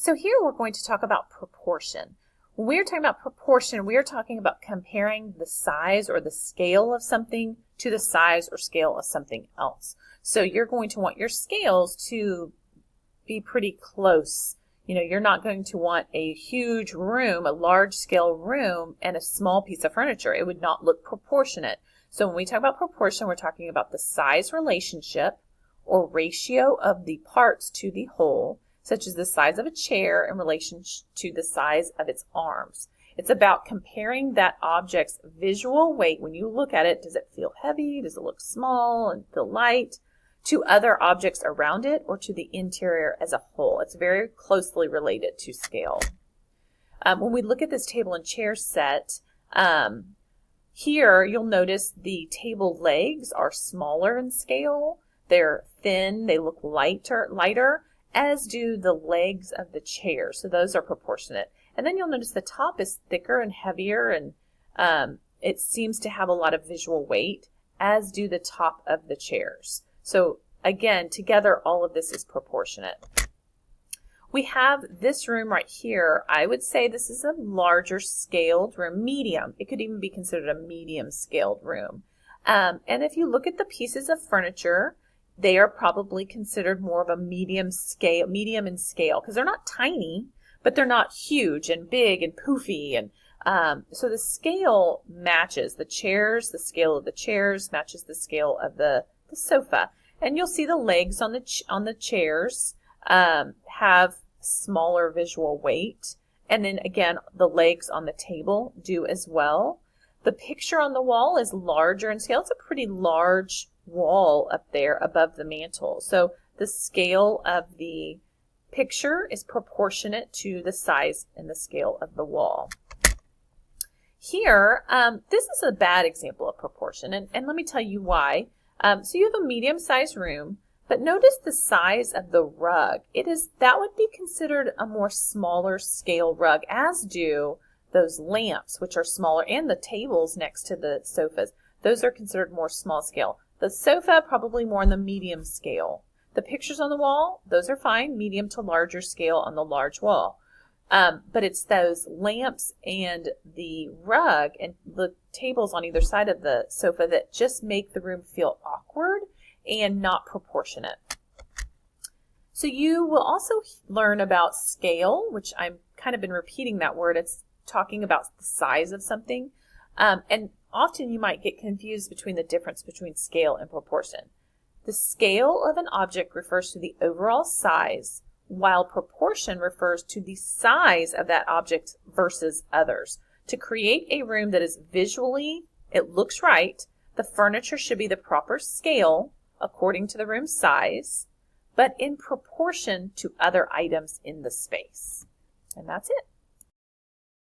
So here we're going to talk about proportion. When we're talking about proportion, we're talking about comparing the size or the scale of something to the size or scale of something else. So you're going to want your scales to be pretty close. You know, you're not going to want a huge room, a large scale room, and a small piece of furniture. It would not look proportionate. So when we talk about proportion, we're talking about the size relationship or ratio of the parts to the whole, such as the size of a chair in relation to the size of its arms. It's about comparing that object's visual weight. When you look at it, does it feel heavy? Does it look small and feel light? To other objects around it or to the interior as a whole. It's very closely related to scale. When we look at this table and chair set, here you'll notice the table legs are smaller in scale. They're thin, they look lighter, as do the legs of the chair. So those are proportionate. And then you'll notice the top is thicker and heavier, and it seems to have a lot of visual weight, as do the top of the chairs. So again, together, all of this is proportionate. We have this room right here. I would say this is a larger scaled room, medium. It could even be considered a medium scaled room. And if you look at the pieces of furniture, they are probably considered more of a medium in scale, because they're not tiny, but they're not huge and big and poofy. And so the scale matches the chairs. The scale of the chairs matches the scale of the sofa. And you'll see the legs on the chairs have smaller visual weight. And then again, the legs on the table do as well. The picture on the wall is larger in scale. It's a pretty large wall up there above the mantle. So the scale of the picture is proportionate to the size and the scale of the wall. Here, this is a bad example of proportion, and let me tell you why. So you have a medium-sized room, but notice the size of the rug. That would be considered a more smaller scale rug, as do those lamps, which are smaller, and the tables next to the sofas. Those are considered more small scale. The sofa, probably more on the medium scale. The pictures on the wall, those are fine, medium to larger scale on the large wall. But it's those lamps and the rug and the tables on either side of the sofa that just make the room feel awkward and not proportionate. So you will also learn about scale, which I've kind of been repeating that word. It's talking about the size of something. And often you might get confused between the difference between scale and proportion. The scale of an object refers to the overall size, while proportion refers to the size of that object versus others. To create a room that is visually, it looks right, the furniture should be the proper scale according to the room's size, but in proportion to other items in the space. And that's it.